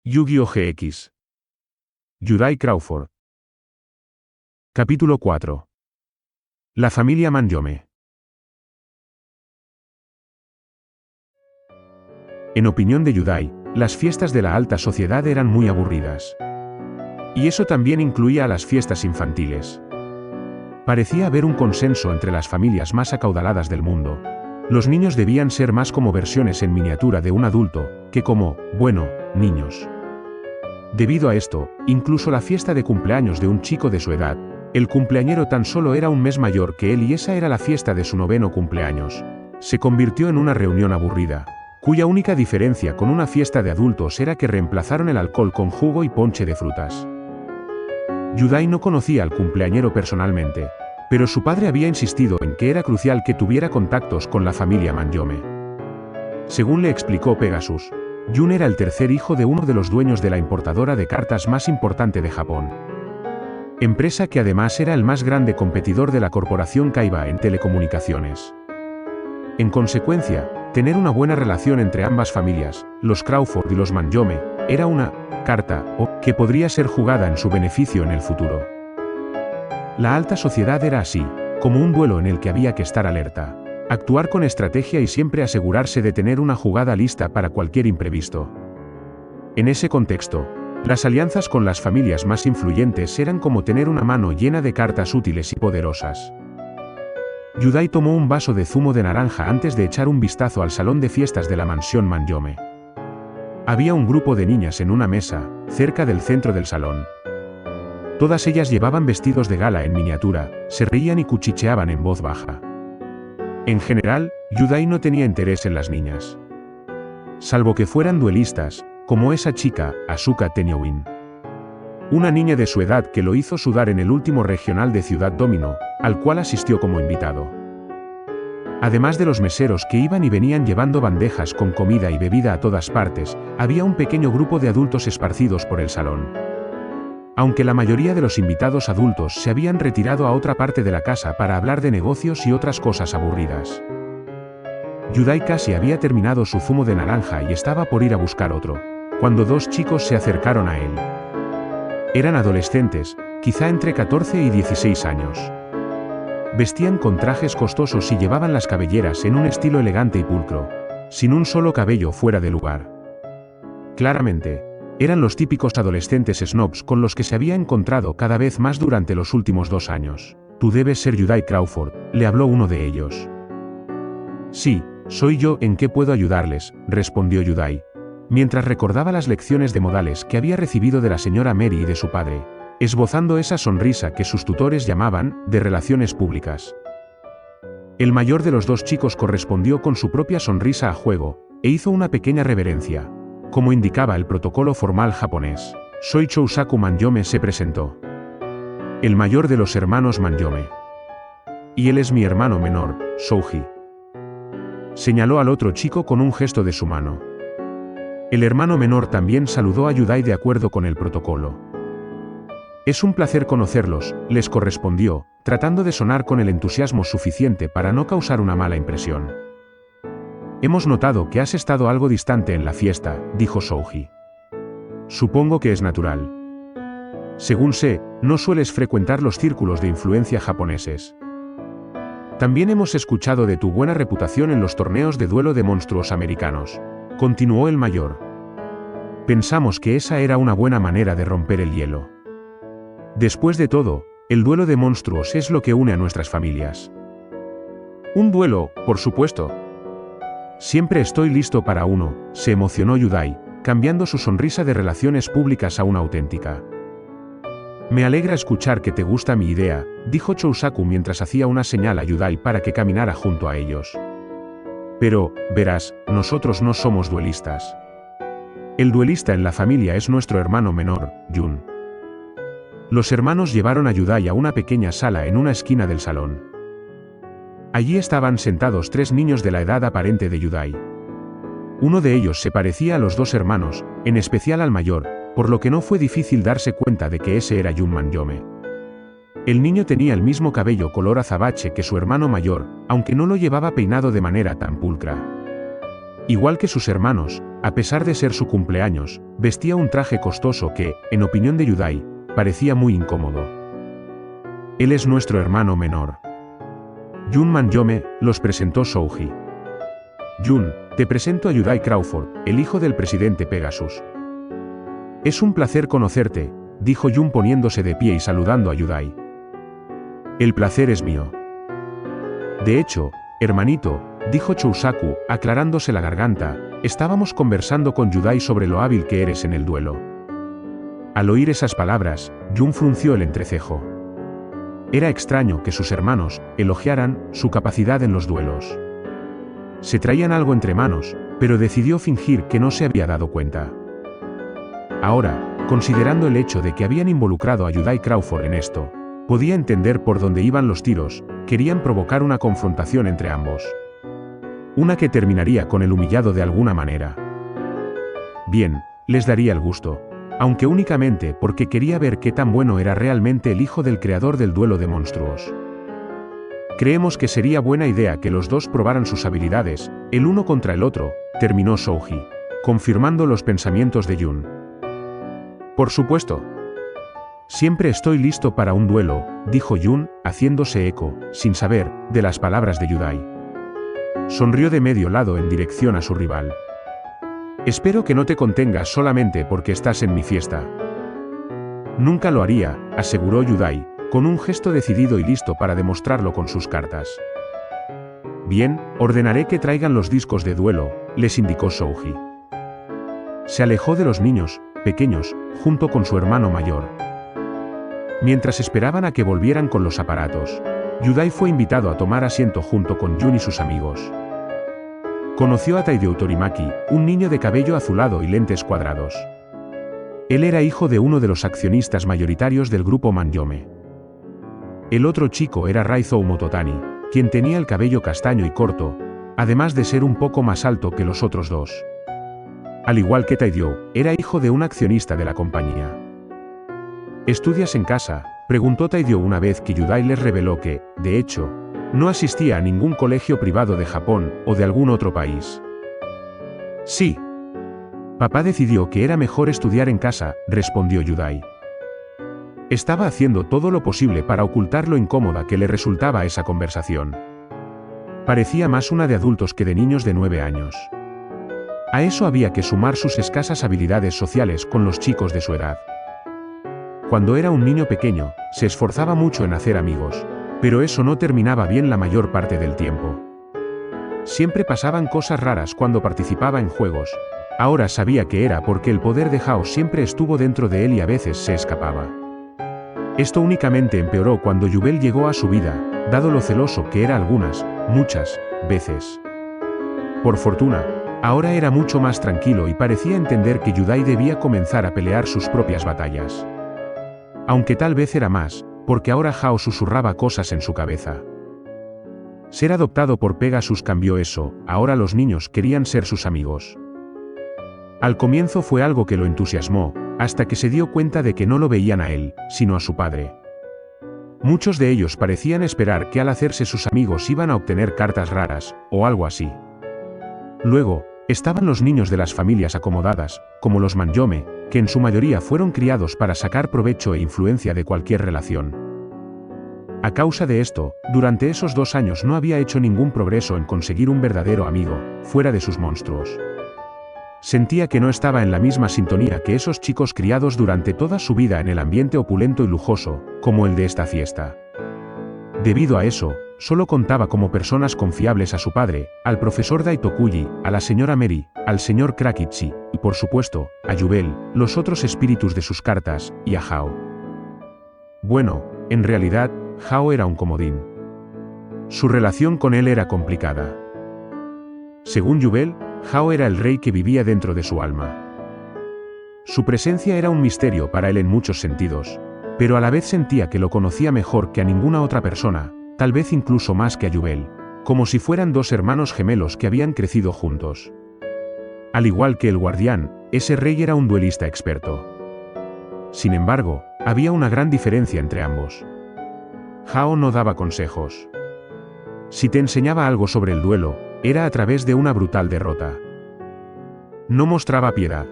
Yu-Gi-Oh! GX. Yudai Crawford. Capítulo 4. La familia Manjome. En opinión de Yudai, las fiestas de la alta sociedad eran muy aburridas. Y eso también incluía a las fiestas infantiles. Parecía haber un consenso entre las familias más acaudaladas del mundo. Los niños debían ser más como versiones en miniatura de un adulto, que como, bueno, niños. Debido a esto, incluso la fiesta de cumpleaños de un chico de su edad, el cumpleañero tan solo era un mes mayor que él y esa era la fiesta de su 9º cumpleaños, se convirtió en una reunión aburrida, cuya única diferencia con una fiesta de adultos era que reemplazaron el alcohol con jugo y ponche de frutas. Yudai no conocía al cumpleañero personalmente, pero su padre había insistido en que era crucial que tuviera contactos con la familia Manjome. Según le explicó Pegasus, Jun era el tercer hijo de uno de los dueños de la importadora de cartas más importante de Japón. Empresa que además era el más grande competidor de la corporación Kaiba en telecomunicaciones. En consecuencia, tener una buena relación entre ambas familias, los Crawford y los Manjome, era una carta que podría ser jugada en su beneficio en el futuro. La alta sociedad era así, como un duelo en el que había que estar alerta, actuar con estrategia y siempre asegurarse de tener una jugada lista para cualquier imprevisto. En ese contexto, las alianzas con las familias más influyentes eran como tener una mano llena de cartas útiles y poderosas. Yudai tomó un vaso de zumo de naranja antes de echar un vistazo al salón de fiestas de la mansión Manjome. Había un grupo de niñas en una mesa, cerca del centro del salón. Todas ellas llevaban vestidos de gala en miniatura, se reían y cuchicheaban en voz baja. En general, Yudai no tenía interés en las niñas. Salvo que fueran duelistas, como esa chica, Asuka Tenyoin. Una niña de su edad que lo hizo sudar en el último regional de Ciudad Domino, al cual asistió como invitado. Además de los meseros que iban y venían llevando bandejas con comida y bebida a todas partes, había un pequeño grupo de adultos esparcidos por el salón. Aunque la mayoría de los invitados adultos se habían retirado a otra parte de la casa para hablar de negocios y otras cosas aburridas. Yudai casi había terminado su zumo de naranja y estaba por ir a buscar otro, cuando dos chicos se acercaron a él. Eran adolescentes, quizá entre 14 y 16 años. Vestían con trajes costosos y llevaban las cabelleras en un estilo elegante y pulcro, sin un solo cabello fuera de lugar. Claramente, eran los típicos adolescentes snobs con los que se había encontrado cada vez más durante los últimos 2 años. Tú debes ser Yudai Crawford, le habló uno de ellos. Sí, soy yo, ¿en qué puedo ayudarles?, respondió Yudai, mientras recordaba las lecciones de modales que había recibido de la señora Mary y de su padre, esbozando esa sonrisa que sus tutores llamaban de relaciones públicas. El mayor de los dos chicos correspondió con su propia sonrisa a juego, e hizo una pequeña reverencia. Como indicaba el protocolo formal japonés, soy Chousaku Manjome, se presentó. El mayor de los hermanos Manjome. Y él es mi hermano menor, Souji. Señaló al otro chico con un gesto de su mano. El hermano menor también saludó a Yudai de acuerdo con el protocolo. Es un placer conocerlos, les correspondió, tratando de sonar con el entusiasmo suficiente para no causar una mala impresión. Hemos notado que has estado algo distante en la fiesta, dijo Souji. Supongo que es natural. Según sé, no sueles frecuentar los círculos de influencia japoneses. También hemos escuchado de tu buena reputación en los torneos de duelo de monstruos americanos, continuó el mayor. Pensamos que esa era una buena manera de romper el hielo. Después de todo, el duelo de monstruos es lo que une a nuestras familias. Un duelo, por supuesto. Siempre estoy listo para uno, se emocionó Yudai, cambiando su sonrisa de relaciones públicas a una auténtica. Me alegra escuchar que te gusta mi idea, dijo Chousaku mientras hacía una señal a Yudai para que caminara junto a ellos. Pero, verás, nosotros no somos duelistas. El duelista en la familia es nuestro hermano menor, Jun. Los hermanos llevaron a Yudai a una pequeña sala en una esquina del salón. Allí estaban sentados 3 niños de la edad aparente de Yudai. Uno de ellos se parecía a los 2 hermanos, en especial al mayor, por lo que no fue difícil darse cuenta de que ese era Jun Manjome. El niño tenía el mismo cabello color azabache que su hermano mayor, aunque no lo llevaba peinado de manera tan pulcra. Igual que sus hermanos, a pesar de ser su cumpleaños, vestía un traje costoso que, en opinión de Yudai, parecía muy incómodo. Él es nuestro hermano menor. Jun Manjome, los presentó Souji. Jun, te presento a Yudai Crawford, el hijo del presidente Pegasus. Es un placer conocerte, dijo Jun poniéndose de pie y saludando a Yudai. El placer es mío. De hecho, hermanito, dijo Chousaku, aclarándose la garganta, estábamos conversando con Yudai sobre lo hábil que eres en el duelo. Al oír esas palabras, Jun frunció el entrecejo. Era extraño que sus hermanos elogiaran su capacidad en los duelos. Se traían algo entre manos, pero decidió fingir que no se había dado cuenta. Ahora, considerando el hecho de que habían involucrado a Yudai Crawford en esto, podía entender por dónde iban los tiros, querían provocar una confrontación entre ambos. Una que terminaría con el humillado de alguna manera. Bien, les daría el gusto, aunque únicamente porque quería ver qué tan bueno era realmente el hijo del creador del duelo de monstruos. Creemos que sería buena idea que los dos probaran sus habilidades, el uno contra el otro, terminó Souji, confirmando los pensamientos de Jun. Por supuesto. Siempre estoy listo para un duelo, dijo Jun, haciéndose eco, sin saber, de las palabras de Yudai. Sonrió de medio lado en dirección a su rival. Espero que no te contengas solamente porque estás en mi fiesta. Nunca lo haría, aseguró Yudai, con un gesto decidido y listo para demostrarlo con sus cartas. Bien, ordenaré que traigan los discos de duelo, les indicó Souji. Se alejó de los niños pequeños, junto con su hermano mayor. Mientras esperaban a que volvieran con los aparatos, Yudai fue invitado a tomar asiento junto con Jun y sus amigos. Conoció a Taidou Torimaki, un niño de cabello azulado y lentes cuadrados. Él era hijo de uno de los accionistas mayoritarios del grupo Manjome. El otro chico era Raizou Mototani, quien tenía el cabello castaño y corto, además de ser un poco más alto que los otros dos. Al igual que Taidou, era hijo de un accionista de la compañía. ¿Estudias en casa?, preguntó Taidou una vez que Yudai les reveló que, de hecho, no asistía a ningún colegio privado de Japón o de algún otro país. Sí. Papá decidió que era mejor estudiar en casa, respondió Yudai. Estaba haciendo todo lo posible para ocultar lo incómoda que le resultaba esa conversación. Parecía más una de adultos que de niños de 9 años. A eso había que sumar sus escasas habilidades sociales con los chicos de su edad. Cuando era un niño pequeño, se esforzaba mucho en hacer amigos, pero eso no terminaba bien la mayor parte del tiempo. Siempre pasaban cosas raras cuando participaba en juegos. Ahora sabía que era porque el poder de Hao siempre estuvo dentro de él y a veces se escapaba. Esto únicamente empeoró cuando Yubel llegó a su vida, dado lo celoso que era muchas veces. Por fortuna, ahora era mucho más tranquilo y parecía entender que Yudai debía comenzar a pelear sus propias batallas. Aunque tal vez era más, porque ahora Hao susurraba cosas en su cabeza. Ser adoptado por Pegasus cambió eso, ahora los niños querían ser sus amigos. Al comienzo fue algo que lo entusiasmó, hasta que se dio cuenta de que no lo veían a él, sino a su padre. Muchos de ellos parecían esperar que al hacerse sus amigos iban a obtener cartas raras, o algo así. Luego, estaban los niños de las familias acomodadas, como los Manjome, que en su mayoría fueron criados para sacar provecho e influencia de cualquier relación. A causa de esto, durante esos 2 años no había hecho ningún progreso en conseguir un verdadero amigo, fuera de sus monstruos. Sentía que no estaba en la misma sintonía que esos chicos criados durante toda su vida en el ambiente opulento y lujoso, como el de esta fiesta. Debido a eso, solo contaba como personas confiables a su padre, al profesor Daitokuji, a la señora Meri, al señor Krakichi, y por supuesto, a Yubel, los otros espíritus de sus cartas, y a Hao. Bueno, en realidad, Hao era un comodín. Su relación con él era complicada. Según Yubel, Hao era el rey que vivía dentro de su alma. Su presencia era un misterio para él en muchos sentidos, pero a la vez sentía que lo conocía mejor que a ninguna otra persona, tal vez incluso más que a Yubel, como si fueran 2 hermanos gemelos que habían crecido juntos. Al igual que el guardián, ese rey era un duelista experto. Sin embargo, había una gran diferencia entre ambos. Hao no daba consejos. Si te enseñaba algo sobre el duelo, era a través de una brutal derrota. No mostraba piedad.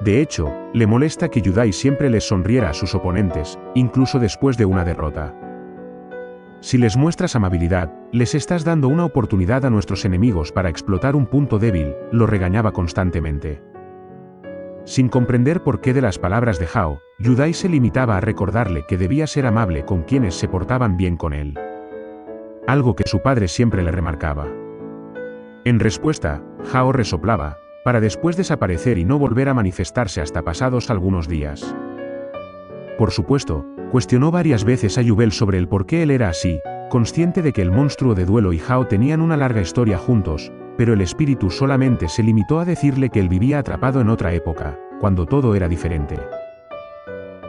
De hecho, le molesta que Yudai siempre les sonriera a sus oponentes, incluso después de una derrota. Si les muestras amabilidad, les estás dando una oportunidad a nuestros enemigos para explotar un punto débil, lo regañaba constantemente. Sin comprender por qué de las palabras de Hao, Yudai se limitaba a recordarle que debía ser amable con quienes se portaban bien con él. Algo que su padre siempre le remarcaba. En respuesta, Hao resoplaba, para después desaparecer y no volver a manifestarse hasta pasados algunos días. Por supuesto, cuestionó varias veces a Yubel sobre el por qué él era así, consciente de que el monstruo de duelo y Hao tenían una larga historia juntos, pero el espíritu solamente se limitó a decirle que él vivía atrapado en otra época, cuando todo era diferente.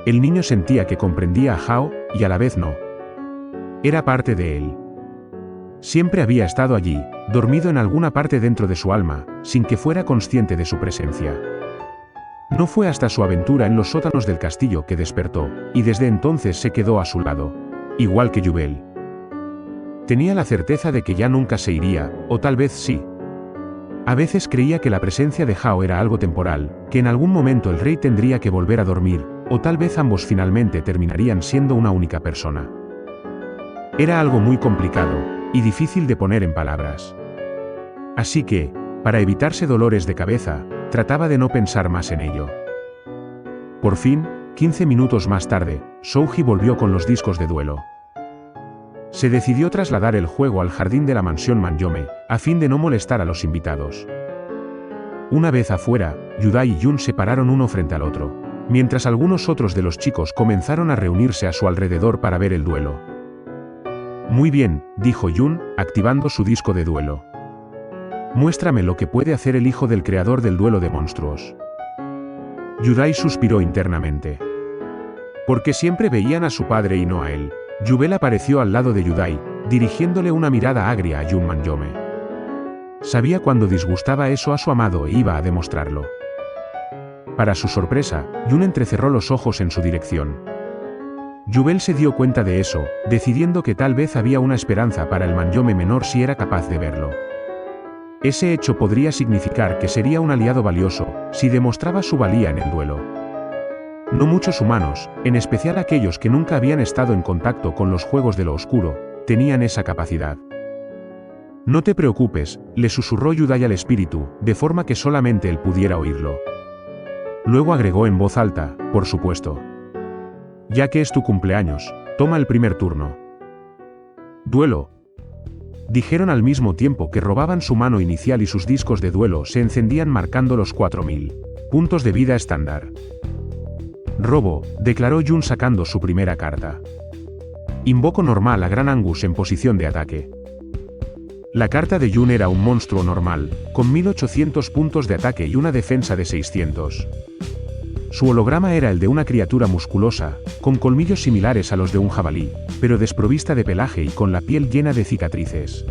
El niño sentía que comprendía a Hao, y a la vez no. Era parte de él. Siempre había estado allí, dormido en alguna parte dentro de su alma, sin que fuera consciente de su presencia. No fue hasta su aventura en los sótanos del castillo que despertó, y desde entonces se quedó a su lado. Igual que Yubel. Tenía la certeza de que ya nunca se iría, o tal vez sí. A veces creía que la presencia de Hao era algo temporal, que en algún momento el rey tendría que volver a dormir, o tal vez ambos finalmente terminarían siendo una única persona. Era algo muy complicado, y difícil de poner en palabras. Así que, para evitarse dolores de cabeza, trataba de no pensar más en ello. Por fin, 15 minutos más tarde, Souji volvió con los discos de duelo. Se decidió trasladar el juego al jardín de la mansión Manyome, a fin de no molestar a los invitados. Una vez afuera, Yudai y Yun se pararon uno frente al otro, mientras algunos otros de los chicos comenzaron a reunirse a su alrededor para ver el duelo. Muy bien, dijo Yun, activando su disco de duelo. Muéstrame lo que puede hacer el hijo del creador del duelo de monstruos. Yudai suspiró internamente. Porque siempre veían a su padre y no a él. Yubel apareció al lado de Yudai, dirigiéndole una mirada agria a Yun Manyome. Sabía cuando disgustaba eso a su amado e iba a demostrarlo. Para su sorpresa, Yun entrecerró los ojos en su dirección. Yubel se dio cuenta de eso, decidiendo que tal vez había una esperanza para el Manyome menor si era capaz de verlo. Ese hecho podría significar que sería un aliado valioso, si demostraba su valía en el duelo. No muchos humanos, en especial aquellos que nunca habían estado en contacto con los juegos de lo oscuro, tenían esa capacidad. No te preocupes, le susurró Yudai al espíritu, de forma que solamente él pudiera oírlo. Luego agregó en voz alta, por supuesto. Ya que es tu cumpleaños, toma el primer turno. Duelo. Dijeron al mismo tiempo que robaban su mano inicial y sus discos de duelo se encendían marcando los 4000 puntos de vida estándar. Robo, declaró Yun sacando su primera carta. Invoco normal a Gran Angus en posición de ataque. La carta de Yun era un monstruo normal, con 1800 puntos de ataque y una defensa de 600. Su holograma era el de una criatura musculosa, con colmillos similares a los de un jabalí, pero desprovista de pelaje y con la piel llena de cicatrices.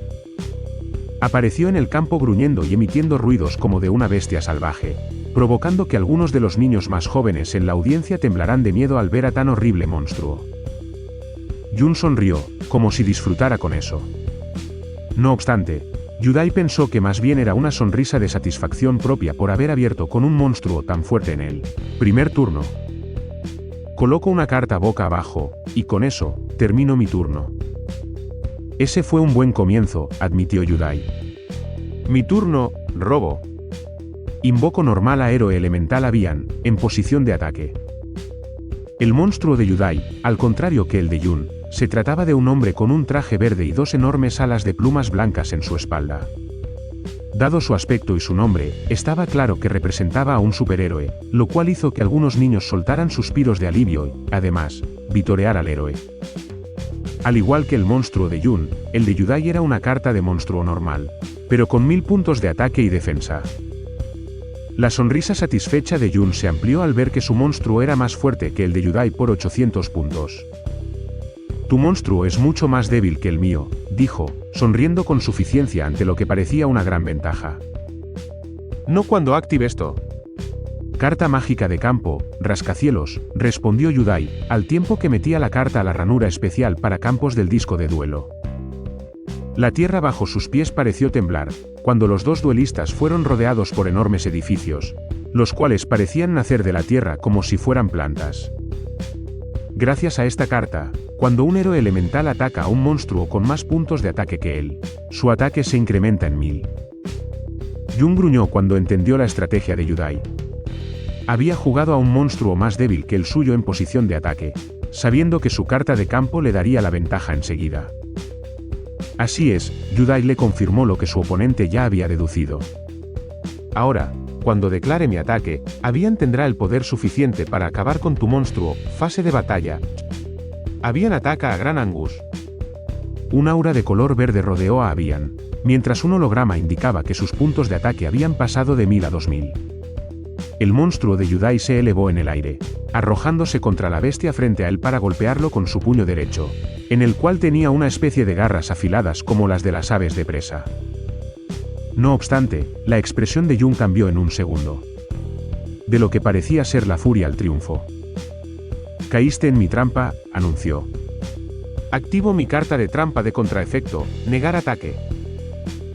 Apareció en el campo gruñendo y emitiendo ruidos como de una bestia salvaje, provocando que algunos de los niños más jóvenes en la audiencia temblarán de miedo al ver a tan horrible monstruo. Yun sonrió, como si disfrutara con eso. No obstante, Yudai pensó que más bien era una sonrisa de satisfacción propia por haber abierto con un monstruo tan fuerte en él. Primer turno. Coloco una carta boca abajo, y con eso, termino mi turno. Ese fue un buen comienzo, admitió Yudai. Mi turno, robo. Invoco normal a héroe elemental Avian, en posición de ataque. El monstruo de Yudai, al contrario que el de Yun, se trataba de un hombre con un traje verde y dos enormes alas de plumas blancas en su espalda. Dado su aspecto y su nombre, estaba claro que representaba a un superhéroe, lo cual hizo que algunos niños soltaran suspiros de alivio y, además, vitorear al héroe. Al igual que el monstruo de Yun, el de Yudai era una carta de monstruo normal, pero con 1000 puntos de ataque y defensa. La sonrisa satisfecha de Yun se amplió al ver que su monstruo era más fuerte que el de Yudai por 800 puntos. Tu monstruo es mucho más débil que el mío, dijo, sonriendo con suficiencia ante lo que parecía una gran ventaja. No cuando active esto. Carta mágica de campo, rascacielos, respondió Yudai, al tiempo que metía la carta a la ranura especial para campos del disco de duelo. La tierra bajo sus pies pareció temblar, cuando los dos duelistas fueron rodeados por enormes edificios, los cuales parecían nacer de la tierra como si fueran plantas. Gracias a esta carta, cuando un héroe elemental ataca a un monstruo con más puntos de ataque que él, su ataque se incrementa en 1000. Jun gruñó cuando entendió la estrategia de Yudai. Había jugado a un monstruo más débil que el suyo en posición de ataque, sabiendo que su carta de campo le daría la ventaja enseguida. Así es, Yudai le confirmó lo que su oponente ya había deducido. Ahora, cuando declare mi ataque, Avian tendrá el poder suficiente para acabar con tu monstruo. Fase de batalla. Avian ataca a Gran Angus. Un aura de color verde rodeó a Avian, mientras un holograma indicaba que sus puntos de ataque habían pasado de 1000 a 2000. El monstruo de Yudai se elevó en el aire, arrojándose contra la bestia frente a él para golpearlo con su puño derecho, en el cual tenía una especie de garras afiladas como las de las aves de presa. No obstante, la expresión de Jun cambió en un segundo. De lo que parecía ser la furia al triunfo. Caíste en mi trampa, anunció. Activo mi carta de trampa de contraefecto, negar ataque.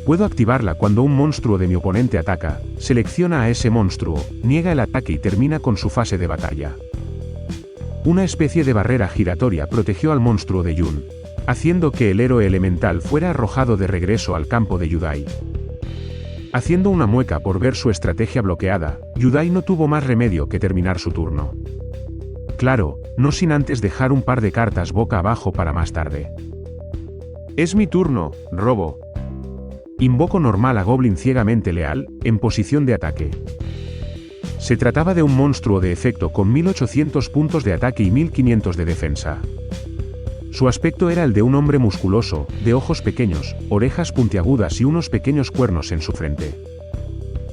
Puedo activarla cuando un monstruo de mi oponente ataca, selecciona a ese monstruo, niega el ataque y termina con su fase de batalla. Una especie de barrera giratoria protegió al monstruo de Jun, haciendo que el héroe elemental fuera arrojado de regreso al campo de Yudai. Haciendo una mueca por ver su estrategia bloqueada, Yudai no tuvo más remedio que terminar su turno. Claro, no sin antes dejar un par de cartas boca abajo para más tarde. Es mi turno, robo. Invoco normal a Goblin ciegamente leal, en posición de ataque. Se trataba de un monstruo de efecto con 1800 puntos de ataque y 1500 de defensa. Su aspecto era el de un hombre musculoso, de ojos pequeños, orejas puntiagudas y unos pequeños cuernos en su frente.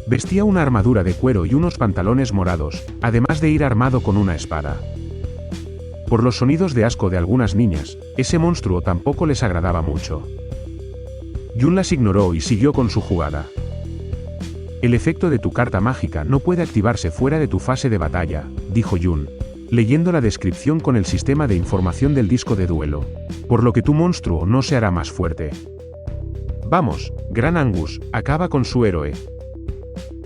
Vestía una armadura de cuero y unos pantalones morados, además de ir armado con una espada. Por los sonidos de asco de algunas niñas, ese monstruo tampoco les agradaba mucho. Jun las ignoró y siguió con su jugada. El efecto de tu carta mágica no puede activarse fuera de tu fase de batalla, dijo Jun, leyendo la descripción con el sistema de información del disco de duelo, por lo que tu monstruo no se hará más fuerte. Vamos, Gran Angus, acaba con su héroe.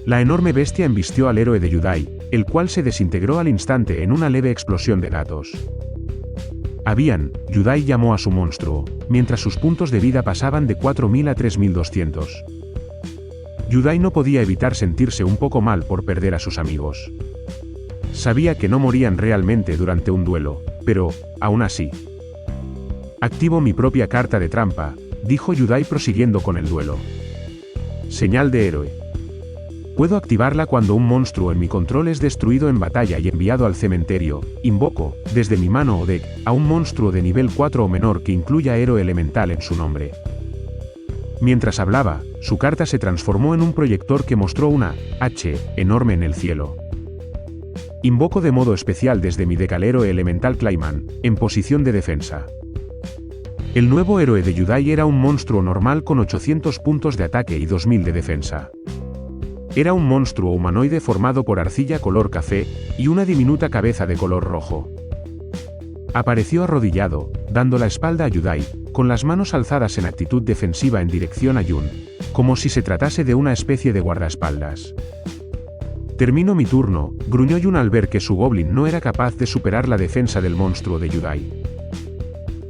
La enorme bestia embistió al héroe de Yudai, el cual se desintegró al instante en una leve explosión de datos. Avian, Yudai llamó a su monstruo, mientras sus puntos de vida pasaban de 4000 a 3200. Yudai no podía evitar sentirse un poco mal por perder a sus amigos. Sabía que no morían realmente durante un duelo, pero, aún así. Activo mi propia carta de trampa, dijo Yudai prosiguiendo con el duelo. Señal de héroe. Puedo activarla cuando un monstruo en mi control es destruido en batalla y enviado al cementerio. Invoco, desde mi mano o deck, a un monstruo de nivel 4 o menor que incluya héroe elemental en su nombre. Mientras hablaba, su carta se transformó en un proyector que mostró una H enorme en el cielo. Invoco de modo especial desde mi deck al héroe elemental Clayman, en posición de defensa. El nuevo héroe de Yudai era un monstruo normal con 800 puntos de ataque y 2000 de defensa. Era un monstruo humanoide formado por arcilla color café, y una diminuta cabeza de color rojo. Apareció arrodillado, dando la espalda a Yudai, con las manos alzadas en actitud defensiva en dirección a Jun, como si se tratase de una especie de guardaespaldas. Termino mi turno, gruñó Jun al ver que su goblin no era capaz de superar la defensa del monstruo de Yudai.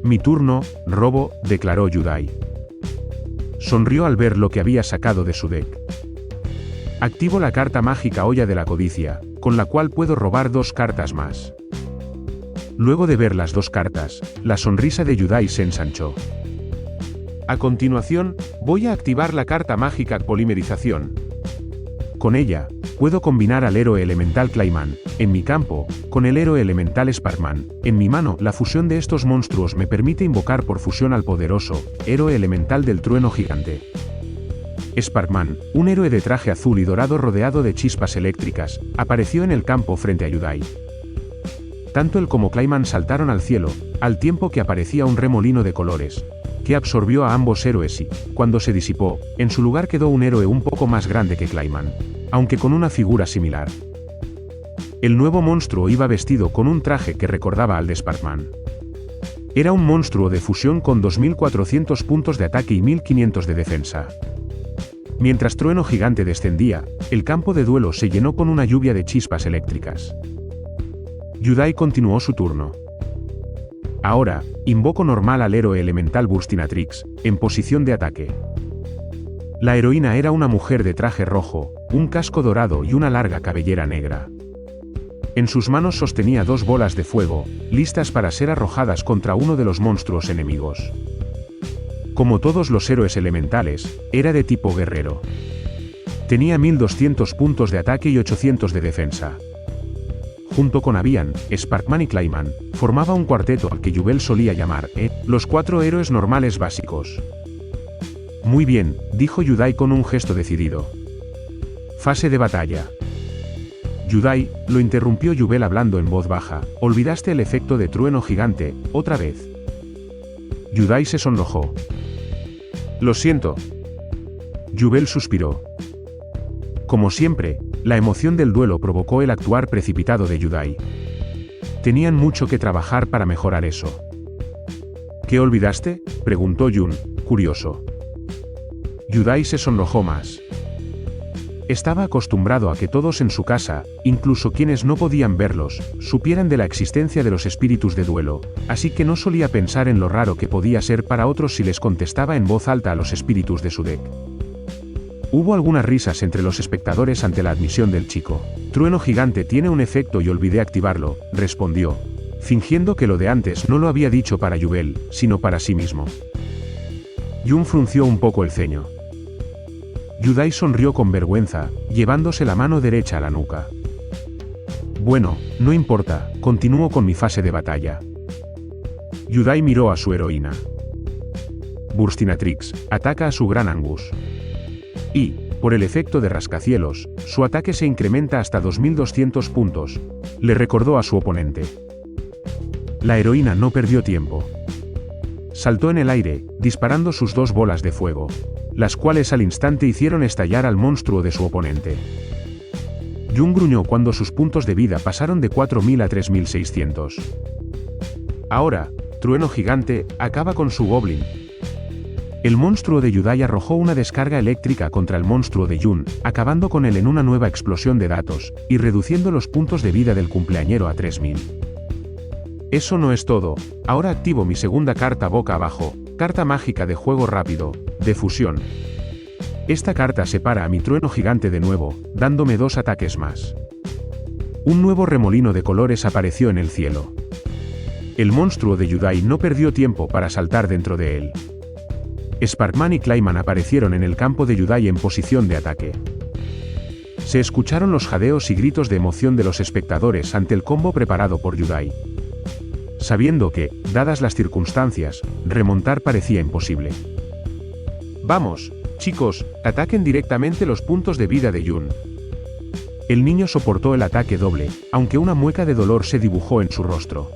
Mi turno, robo, declaró Yudai. Sonrió al ver lo que había sacado de su deck. Activo la carta mágica Olla de la Codicia, con la cual puedo robar 2 cartas más. Luego de ver las 2 cartas, la sonrisa de Yudai se ensanchó. A continuación, voy a activar la carta mágica Polimerización. Con ella, puedo combinar al héroe elemental Clayman, en mi campo, con el héroe elemental Sparkman. En mi mano, la fusión de estos monstruos me permite invocar por fusión al poderoso héroe elemental del trueno gigante. Sparkman, un héroe de traje azul y dorado rodeado de chispas eléctricas, apareció en el campo frente a Yudai. Tanto él como Clayman saltaron al cielo, al tiempo que aparecía un remolino de colores, que absorbió a ambos héroes y, cuando se disipó, en su lugar quedó un héroe un poco más grande que Clayman, aunque con una figura similar. El nuevo monstruo iba vestido con un traje que recordaba al de Sparkman. Era un monstruo de fusión con 2400 puntos de ataque y 1500 de defensa. Mientras Trueno Gigante descendía, el campo de duelo se llenó con una lluvia de chispas eléctricas. Yudai continuó su turno. Ahora, invoco normal al héroe elemental Burstinatrix, en posición de ataque. La heroína era una mujer de traje rojo, un casco dorado y una larga cabellera negra. En sus manos sostenía 2 bolas de fuego, listas para ser arrojadas contra uno de los monstruos enemigos. Como todos los héroes elementales, era de tipo guerrero. Tenía 1200 puntos de ataque y 800 de defensa. Junto con Avian, Sparkman y Clayman, formaba un cuarteto al que Jubel solía llamar, los 4 héroes normales básicos. Muy bien, dijo Yudai con un gesto decidido. Fase de batalla. Yudai, lo interrumpió Jubel hablando en voz baja, olvidaste el efecto de trueno gigante, otra vez. Yudai se sonrojó. Lo siento. Jubel suspiró. Como siempre, la emoción del duelo provocó el actuar precipitado de Yudai. Tenían mucho que trabajar para mejorar eso. ¿Qué olvidaste?, preguntó Jun, curioso. Yudai se sonrojó más. Estaba acostumbrado a que todos en su casa, incluso quienes no podían verlos, supieran de la existencia de los espíritus de duelo, así que no solía pensar en lo raro que podía ser para otros si les contestaba en voz alta a los espíritus de su deck. Hubo algunas risas entre los espectadores ante la admisión del chico. Trueno gigante tiene un efecto y olvidé activarlo, respondió, fingiendo que lo de antes no lo había dicho para Jubel, sino para sí mismo. Jun frunció un poco el ceño. Yudai sonrió con vergüenza, llevándose la mano derecha a la nuca. Bueno, no importa, continúo con mi fase de batalla. Yudai miró a su heroína. Burstinatrix ataca a su gran Angus. Y, por el efecto de rascacielos, su ataque se incrementa hasta 2200 puntos, le recordó a su oponente. La heroína no perdió tiempo. Saltó en el aire, disparando sus 2 bolas de fuego, las cuales al instante hicieron estallar al monstruo de su oponente. Jun gruñó cuando sus puntos de vida pasaron de 4000 a 3600. Ahora, Trueno Gigante acaba con su Goblin. El monstruo de Yudai arrojó una descarga eléctrica contra el monstruo de Jun, acabando con él en una nueva explosión de datos, y reduciendo los puntos de vida del cumpleañero a 3000. Eso no es todo, ahora activo mi segunda carta boca abajo, carta mágica de juego rápido, de fusión. Esta carta separa a mi Trueno Gigante de nuevo, dándome 2 ataques más. Un nuevo remolino de colores apareció en el cielo. El monstruo de Yudai no perdió tiempo para saltar dentro de él. Sparkman y Clayman aparecieron en el campo de Yudai en posición de ataque. Se escucharon los jadeos y gritos de emoción de los espectadores ante el combo preparado por Yudai. Sabiendo que, dadas las circunstancias, remontar parecía imposible. Vamos, chicos, ataquen directamente los puntos de vida de Jun. El niño soportó el ataque doble, aunque una mueca de dolor se dibujó en su rostro.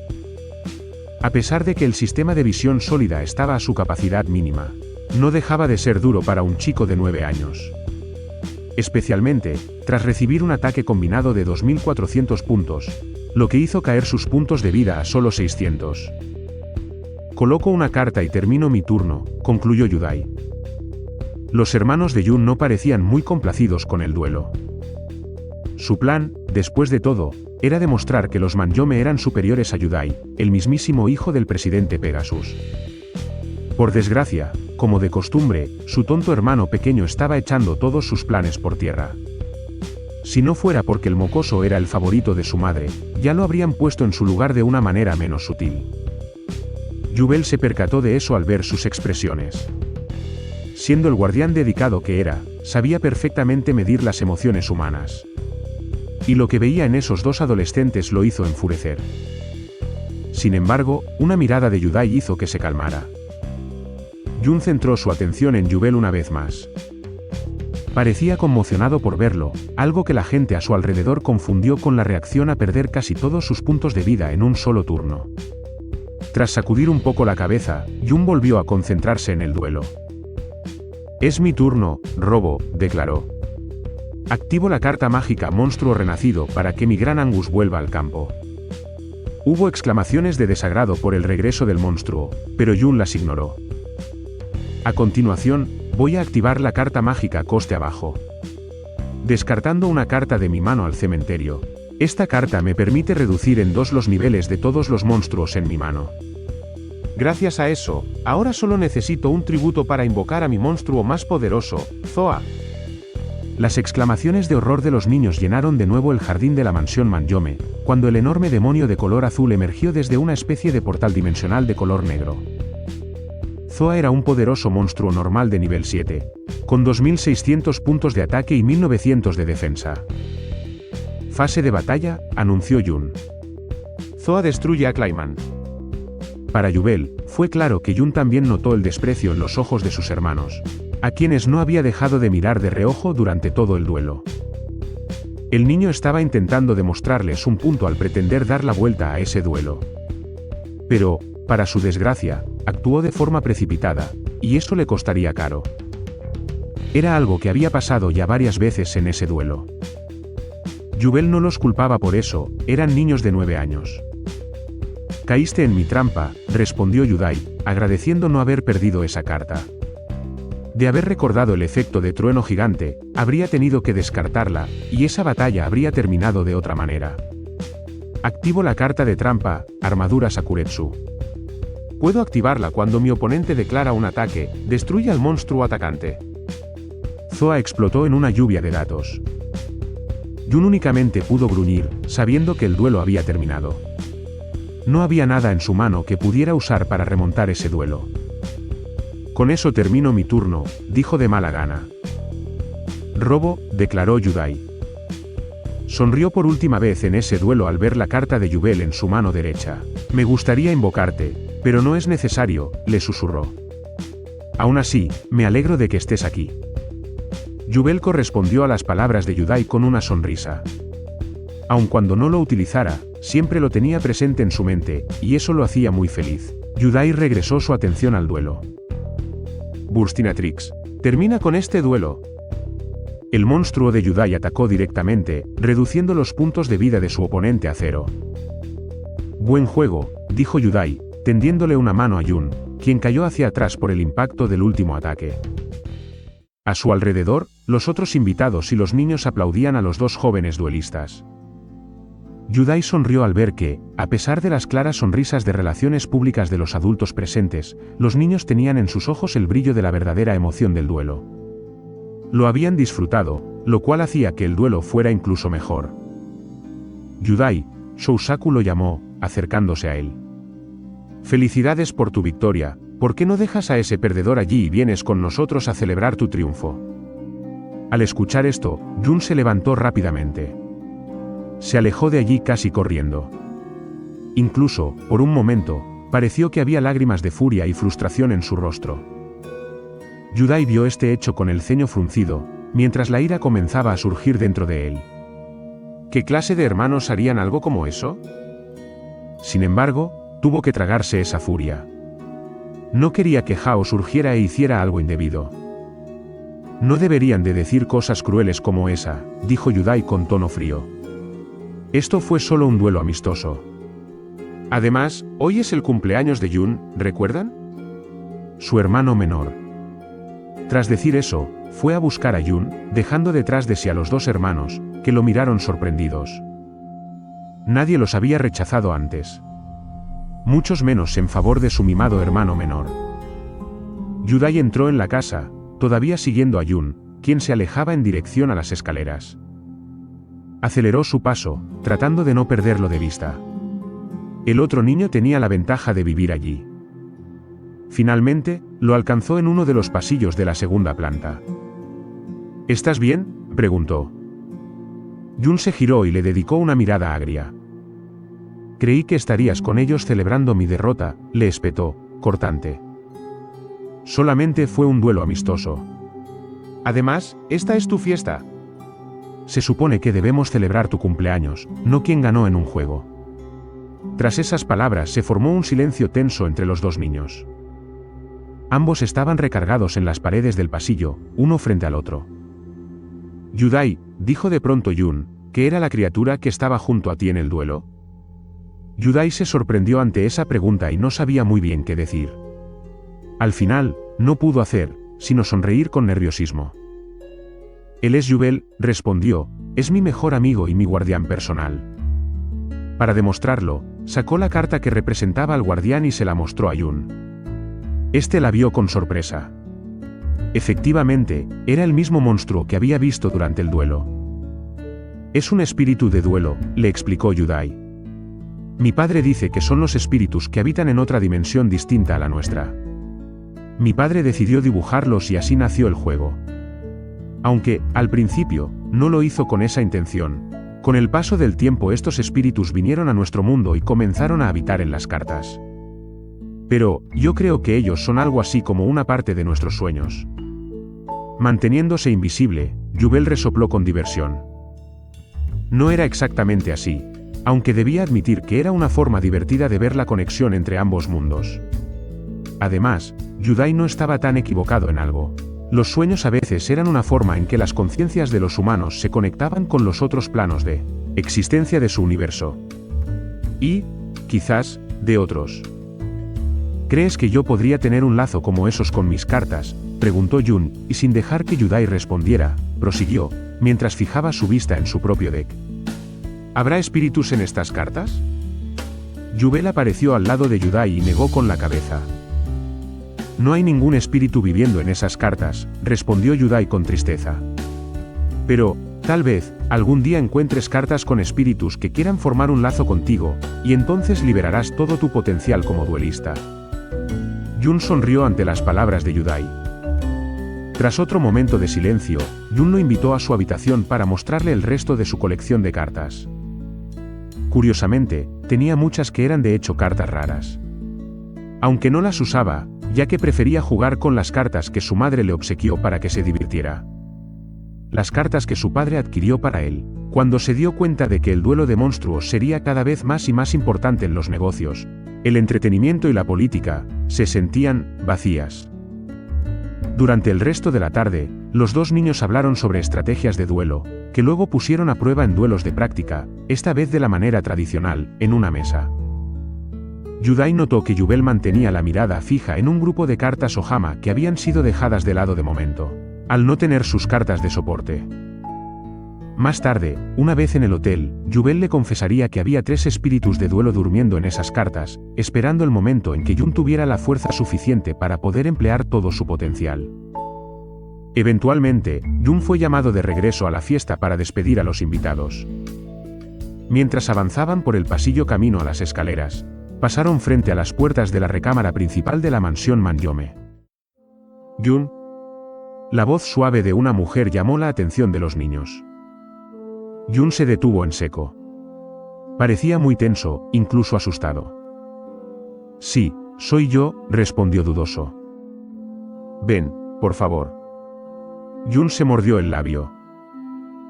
A pesar de que el sistema de visión sólida estaba a su capacidad mínima, no dejaba de ser duro para un chico de 9 años. Especialmente, tras recibir un ataque combinado de 2400 puntos, lo que hizo caer sus puntos de vida a solo 600. Coloco una carta y termino mi turno, concluyó Yudai. Los hermanos de Jun no parecían muy complacidos con el duelo. Su plan, después de todo, era demostrar que los Manyome eran superiores a Yudai, el mismísimo hijo del presidente Pegasus. Por desgracia, como de costumbre, su tonto hermano pequeño estaba echando todos sus planes por tierra. Si no fuera porque el mocoso era el favorito de su madre, ya lo habrían puesto en su lugar de una manera menos sutil. Jubel se percató de eso al ver sus expresiones. Siendo el guardián dedicado que era, sabía perfectamente medir las emociones humanas. Y lo que veía en esos 2 adolescentes lo hizo enfurecer. Sin embargo, una mirada de Yudai hizo que se calmara. Jun centró su atención en Jubel una vez más. Parecía conmocionado por verlo, algo que la gente a su alrededor confundió con la reacción a perder casi todos sus puntos de vida en un solo turno. Tras sacudir un poco la cabeza, Jun volvió a concentrarse en el duelo. Es mi turno, Robo, declaró. Activo la carta mágica Monstruo Renacido para que mi gran Angus vuelva al campo. Hubo exclamaciones de desagrado por el regreso del monstruo, pero Jun las ignoró. A continuación, Voy a activar la carta mágica coste abajo. Descartando una carta de mi mano al cementerio. Esta carta me permite reducir en 2 los niveles de todos los monstruos en mi mano. Gracias a eso, ahora solo necesito un tributo para invocar a mi monstruo más poderoso, Zoa. Las exclamaciones de horror de los niños llenaron de nuevo el jardín de la mansión Manyome, cuando el enorme demonio de color azul emergió desde una especie de portal dimensional de color negro. Zoa era un poderoso monstruo normal de nivel 7, con 2600 puntos de ataque y 1900 de defensa. Fase de batalla, anunció Jun. Zoa destruye a Clayman. Para Yubel, fue claro que Jun también notó el desprecio en los ojos de sus hermanos, a quienes no había dejado de mirar de reojo durante todo el duelo. El niño estaba intentando demostrarles un punto al pretender dar la vuelta a ese duelo. Pero, para su desgracia, actuó de forma precipitada, y eso le costaría caro. Era algo que había pasado ya varias veces en ese duelo. Yubel no los culpaba por eso, eran niños de 9 años. Caíste en mi trampa, respondió Yudai, agradeciendo no haber perdido esa carta. De haber recordado el efecto de trueno gigante, habría tenido que descartarla, y esa batalla habría terminado de otra manera. Activo la carta de trampa, armadura Sakuretsu. Puedo activarla cuando mi oponente declara un ataque, destruye al monstruo atacante. Zoa explotó en una lluvia de datos. Jun únicamente pudo gruñir, sabiendo que el duelo había terminado. No había nada en su mano que pudiera usar para remontar ese duelo. Con eso termino mi turno, dijo de mala gana. Robo, declaró Yudai. Sonrió por última vez en ese duelo al ver la carta de Yubel en su mano derecha. Me gustaría invocarte, pero no es necesario, le susurró. Aún así, me alegro de que estés aquí. Yubel correspondió a las palabras de Yudai con una sonrisa. Aun cuando no lo utilizara, siempre lo tenía presente en su mente, y eso lo hacía muy feliz. Yudai regresó su atención al duelo. Burstinatrix. Termina con este duelo. El monstruo de Yudai atacó directamente, reduciendo los puntos de vida de su oponente a 0. Buen juego, dijo Yudai, tendiéndole una mano a Jun, quien cayó hacia atrás por el impacto del último ataque. A su alrededor, los otros invitados y los niños aplaudían a los dos jóvenes duelistas. Yudai sonrió al ver que, a pesar de las claras sonrisas de relaciones públicas de los adultos presentes, los niños tenían en sus ojos el brillo de la verdadera emoción del duelo. Lo habían disfrutado, lo cual hacía que el duelo fuera incluso mejor. Yudai, Shousaku lo llamó, acercándose a él. Felicidades por tu victoria, ¿por qué no dejas a ese perdedor allí y vienes con nosotros a celebrar tu triunfo? Al escuchar esto, Jun se levantó rápidamente. Se alejó de allí casi corriendo. Incluso, por un momento, pareció que había lágrimas de furia y frustración en su rostro. Yudai vio este hecho con el ceño fruncido, mientras la ira comenzaba a surgir dentro de él. ¿Qué clase de hermanos harían algo como eso? Sin embargo, tuvo que tragarse esa furia. No quería que Hao surgiera e hiciera algo indebido. No deberían de decir cosas crueles como esa, dijo Yudai con tono frío. Esto fue solo un duelo amistoso. Además, hoy es el cumpleaños de Jun, ¿recuerdan? Su hermano menor. Tras decir eso, fue a buscar a Jun, dejando detrás de sí a los dos hermanos, que lo miraron sorprendidos. Nadie los había rechazado antes. Muchos menos en favor de su mimado hermano menor. Yudai entró en la casa, todavía siguiendo a Jun, quien se alejaba en dirección a las escaleras. Aceleró su paso, tratando de no perderlo de vista. El otro niño tenía la ventaja de vivir allí. Finalmente, lo alcanzó en uno de los pasillos de la segunda planta. ¿Estás bien?, preguntó. Jun se giró y le dedicó una mirada agria. Creí que estarías con ellos celebrando mi derrota, le espetó, cortante. Solamente fue un duelo amistoso. Además, esta es tu fiesta. Se supone que debemos celebrar tu cumpleaños, no quien ganó en un juego. Tras esas palabras se formó un silencio tenso entre los dos niños. Ambos estaban recargados en las paredes del pasillo, uno frente al otro. Yudai, dijo de pronto Jun, ¿qué era la criatura que estaba junto a ti en el duelo? Yudai se sorprendió ante esa pregunta y no sabía muy bien qué decir. Al final, no pudo hacer, sino sonreír con nerviosismo. Él es Jubel, respondió, es mi mejor amigo y mi guardián personal. Para demostrarlo, sacó la carta que representaba al guardián y se la mostró a Jun. Este la vio con sorpresa. Efectivamente, era el mismo monstruo que había visto durante el duelo. Es un espíritu de duelo, le explicó Yudai. Mi padre dice que son los espíritus que habitan en otra dimensión distinta a la nuestra. Mi padre decidió dibujarlos y así nació el juego. Aunque, al principio, no lo hizo con esa intención. Con el paso del tiempo estos espíritus vinieron a nuestro mundo y comenzaron a habitar en las cartas. Pero, yo creo que ellos son algo así como una parte de nuestros sueños. Manteniéndose invisible, Jubel resopló con diversión. No era exactamente así, aunque debía admitir que era una forma divertida de ver la conexión entre ambos mundos. Además, Yudai no estaba tan equivocado en algo. Los sueños a veces eran una forma en que las conciencias de los humanos se conectaban con los otros planos de existencia de su universo. Y, quizás, de otros. ¿Crees que yo podría tener un lazo como esos con mis cartas?, preguntó Jun, y sin dejar que Yudai respondiera, prosiguió, mientras fijaba su vista en su propio deck. ¿Habrá espíritus en estas cartas? Jubel apareció al lado de Yudai y negó con la cabeza. No hay ningún espíritu viviendo en esas cartas, respondió Yudai con tristeza. Pero, tal vez, algún día encuentres cartas con espíritus que quieran formar un lazo contigo, y entonces liberarás todo tu potencial como duelista. Jun sonrió ante las palabras de Yudai. Tras otro momento de silencio, Jun lo invitó a su habitación para mostrarle el resto de su colección de cartas. Curiosamente, tenía muchas que eran de hecho cartas raras. Aunque no las usaba, ya que prefería jugar con las cartas que su madre le obsequió para que se divirtiera. Las cartas que su padre adquirió para él, cuando se dio cuenta de que el duelo de monstruos sería cada vez más y más importante en los negocios, el entretenimiento y la política, se sentían vacías. Durante el resto de la tarde, los dos niños hablaron sobre estrategias de duelo, que luego pusieron a prueba en duelos de práctica, esta vez de la manera tradicional, en una mesa. Yudai notó que Jubel mantenía la mirada fija en un grupo de cartas Ohama que habían sido dejadas de lado de momento, al no tener sus cartas de soporte. Más tarde, una vez en el hotel, Jubel le confesaría que había 3 espíritus de duelo durmiendo en esas cartas, esperando el momento en que Jun tuviera la fuerza suficiente para poder emplear todo su potencial. Eventualmente, Jun fue llamado de regreso a la fiesta para despedir a los invitados. Mientras avanzaban por el pasillo camino a las escaleras, pasaron frente a las puertas de la recámara principal de la mansión Manyome. Jun. La voz suave de una mujer llamó la atención de los niños. Jun se detuvo en seco. Parecía muy tenso, incluso asustado. Sí, soy yo, respondió dudoso. Ven, por favor. Jun se mordió el labio.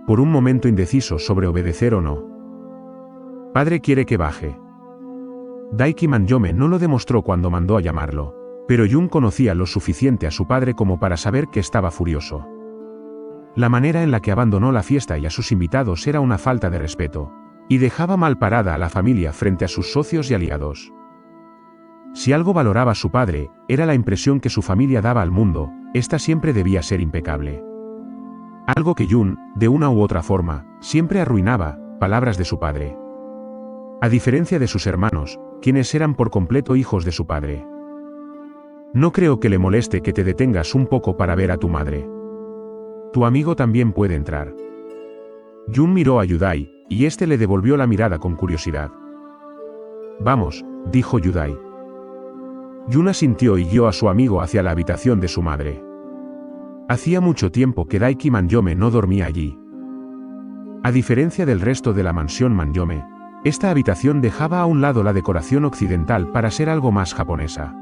Por un momento indeciso sobre obedecer o no. Padre quiere que baje. Daiki Manyome no lo demostró cuando mandó a llamarlo, pero Jun conocía lo suficiente a su padre como para saber que estaba furioso. La manera en la que abandonó la fiesta y a sus invitados era una falta de respeto, y dejaba mal parada a la familia frente a sus socios y aliados. Si algo valoraba su padre, era la impresión que su familia daba al mundo, esta siempre debía ser impecable. Algo que Jun, de una u otra forma, siempre arruinaba, palabras de su padre. A diferencia de sus hermanos, quienes eran por completo hijos de su padre. No creo que le moleste que te detengas un poco para ver a tu madre. Tu amigo también puede entrar. Jun miró a Yudai, y este le devolvió la mirada con curiosidad. Vamos, dijo Yudai. Jun asintió y guió a su amigo hacia la habitación de su madre. Hacía mucho tiempo que Daiki Manyome no dormía allí. A diferencia del resto de la mansión Manyome, esta habitación dejaba a un lado la decoración occidental para ser algo más japonesa.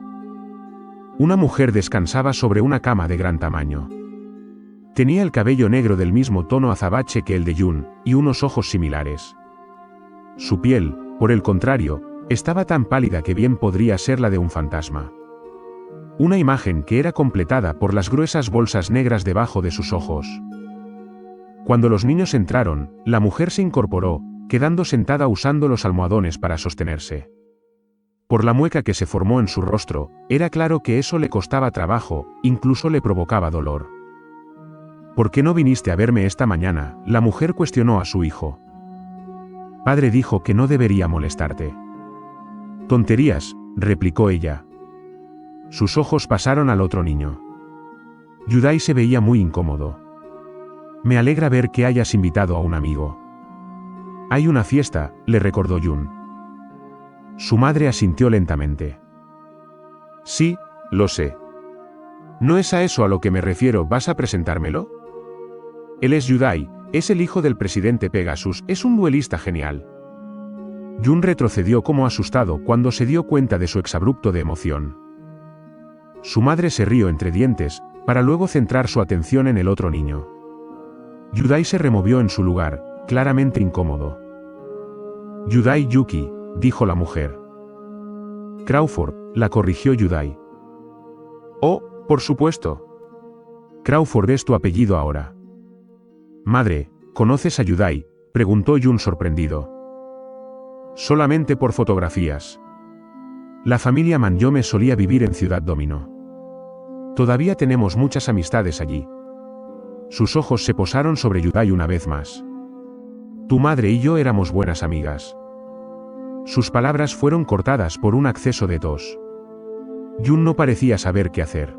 Una mujer descansaba sobre una cama de gran tamaño. Tenía el cabello negro del mismo tono azabache que el de Jun, y unos ojos similares. Su piel, por el contrario, estaba tan pálida que bien podría ser la de un fantasma. Una imagen que era completada por las gruesas bolsas negras debajo de sus ojos. Cuando los niños entraron, la mujer se incorporó, quedando sentada usando los almohadones para sostenerse. Por la mueca que se formó en su rostro, era claro que eso le costaba trabajo, incluso le provocaba dolor. ¿Por qué no viniste a verme esta mañana?, la mujer cuestionó a su hijo. Padre dijo que no debería molestarte. Tonterías, replicó ella. Sus ojos pasaron al otro niño. Yudai se veía muy incómodo. Me alegra ver que hayas invitado a un amigo. Hay una fiesta, le recordó Jun. Su madre asintió lentamente. Sí, lo sé. ¿No es a eso a lo que me refiero? ¿Vas a presentármelo? Él es Yudai, es el hijo del presidente Pegasus, es un duelista genial. Jun retrocedió como asustado cuando se dio cuenta de su exabrupto de emoción. Su madre se rió entre dientes, para luego centrar su atención en el otro niño. Yudai se removió en su lugar, claramente incómodo. Yudai Yuki, dijo la mujer. Crawford, la corrigió Yudai. Oh, por supuesto. Crawford es tu apellido ahora. Madre, ¿conoces a Yudai?, preguntó Jun sorprendido. Solamente por fotografías. La familia Manjome solía vivir en Ciudad Domino. Todavía tenemos muchas amistades allí. Sus ojos se posaron sobre Yudai una vez más. Tu madre y yo éramos buenas amigas. Sus palabras fueron cortadas por un acceso de tos. Jun no parecía saber qué hacer.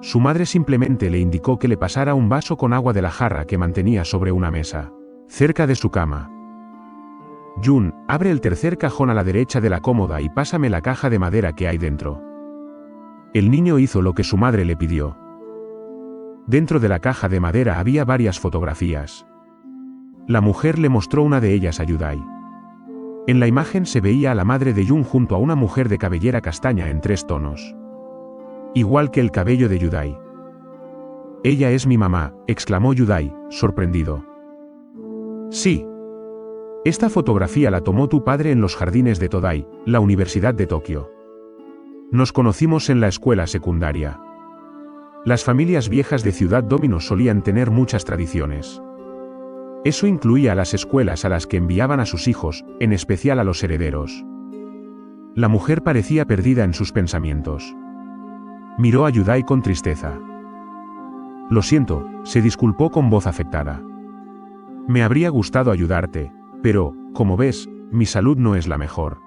Su madre simplemente le indicó que le pasara un vaso con agua de la jarra que mantenía sobre una mesa, cerca de su cama. Jun, abre el tercer cajón a la derecha de la cómoda y pásame la caja de madera que hay dentro. El niño hizo lo que su madre le pidió. Dentro de la caja de madera había varias fotografías. La mujer le mostró una de ellas a Yudai. En la imagen se veía a la madre de Jun junto a una mujer de cabellera castaña en 3 tonos. Igual que el cabello de Yudai. Ella es mi mamá, exclamó Yudai, sorprendido. Sí. Esta fotografía la tomó tu padre en los jardines de Todai, la Universidad de Tokio. Nos conocimos en la escuela secundaria. Las familias viejas de Ciudad Domino solían tener muchas tradiciones. Eso incluía a las escuelas a las que enviaban a sus hijos, en especial a los herederos. La mujer parecía perdida en sus pensamientos. Miró a Yudai con tristeza. Lo siento, se disculpó con voz afectada. Me habría gustado ayudarte, pero, como ves, mi salud no es la mejor.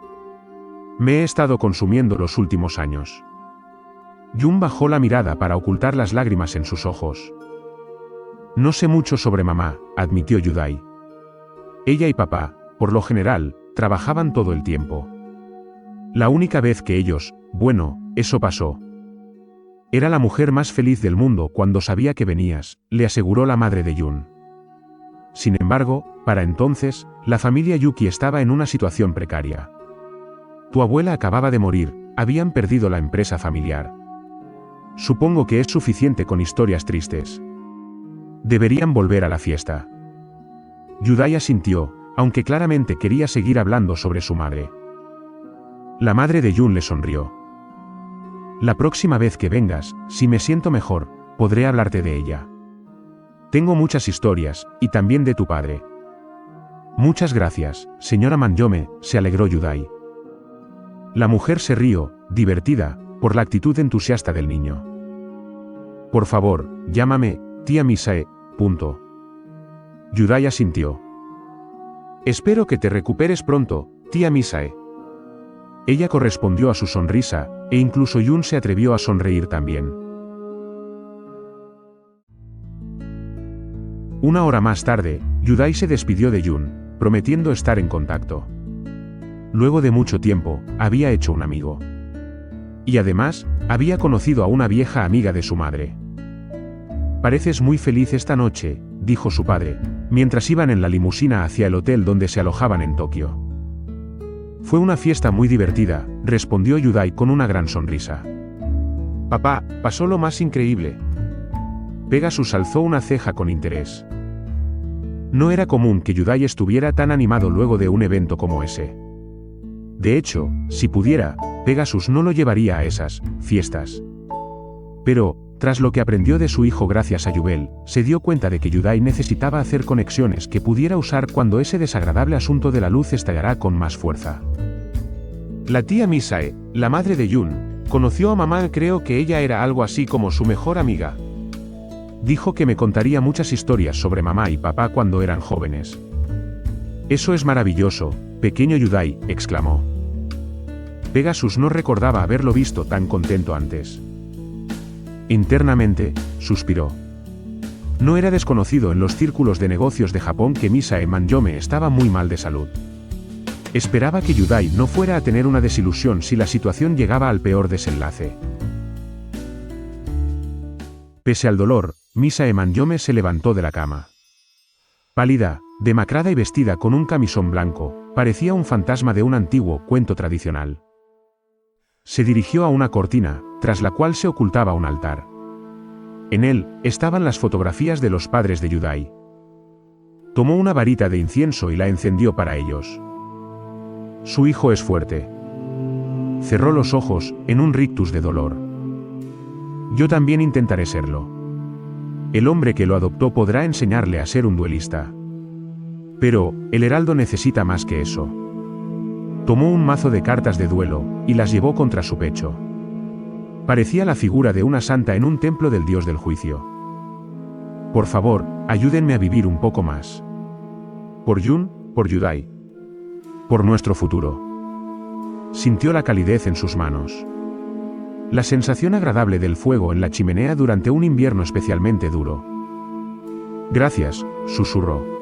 Me he estado consumiendo los últimos años. Jun bajó la mirada para ocultar las lágrimas en sus ojos. No sé mucho sobre mamá, admitió Yudai. Ella y papá, por lo general, trabajaban todo el tiempo. La única vez que ellos, bueno, eso pasó. Era la mujer más feliz del mundo cuando sabía que venías, le aseguró la madre de Jun. Sin embargo, para entonces, la familia Yuki estaba en una situación precaria. Tu abuela acababa de morir, habían perdido la empresa familiar. Supongo que es suficiente con historias tristes. Deberían volver a la fiesta. Yudai asintió, aunque claramente quería seguir hablando sobre su madre. La madre de Jun le sonrió. La próxima vez que vengas, si me siento mejor, podré hablarte de ella. Tengo muchas historias, y también de tu padre. Muchas gracias, señora Manjome, se alegró Yudai. La mujer se rió, divertida, por la actitud entusiasta del niño. Por favor, llámame, tía Misae, punto. Yudai asintió. Espero que te recuperes pronto, tía Misae. Ella correspondió a su sonrisa, e incluso Jun se atrevió a sonreír también. Una hora más tarde, Yudai se despidió de Jun, prometiendo estar en contacto. Luego de mucho tiempo, había hecho un amigo. Y además, había conocido a una vieja amiga de su madre. Pareces muy feliz esta noche, dijo su padre, mientras iban en la limusina hacia el hotel donde se alojaban en Tokio. Fue una fiesta muy divertida, respondió Yudai con una gran sonrisa. Papá, pasó lo más increíble. Pegasus alzó una ceja con interés. No era común que Yudai estuviera tan animado luego de un evento como ese. De hecho, si pudiera, Pegasus no lo llevaría a esas fiestas. Pero, tras lo que aprendió de su hijo gracias a Yubel, se dio cuenta de que Yudai necesitaba hacer conexiones que pudiera usar cuando ese desagradable asunto de la luz estallará con más fuerza. La tía Misae, la madre de Yun, conoció a mamá, creo que ella era algo así como su mejor amiga. Dijo que me contaría muchas historias sobre mamá y papá cuando eran jóvenes. Eso es maravilloso, pequeño Yudai, exclamó. Pegasus no recordaba haberlo visto tan contento antes. Internamente, suspiró. No era desconocido en los círculos de negocios de Japón que Misae Manyome estaba muy mal de salud. Esperaba que Yudai no fuera a tener una desilusión si la situación llegaba al peor desenlace. Pese al dolor, Misae Manyome se levantó de la cama. Pálida, demacrada y vestida con un camisón blanco, parecía un fantasma de un antiguo cuento tradicional. Se dirigió a una cortina, tras la cual se ocultaba un altar. En él, estaban las fotografías de los padres de Yudai. Tomó una varita de incienso y la encendió para ellos. Su hijo es fuerte. Cerró los ojos, en un rictus de dolor. Yo también intentaré serlo. El hombre que lo adoptó podrá enseñarle a ser un duelista. Pero, el heraldo necesita más que eso. Tomó un mazo de cartas de duelo, y las llevó contra su pecho. Parecía la figura de una santa en un templo del dios del juicio. Por favor, ayúdenme a vivir un poco más. Por Yun, por Yudai. Por nuestro futuro. Sintió la calidez en sus manos. La sensación agradable del fuego en la chimenea durante un invierno especialmente duro. Gracias, susurró.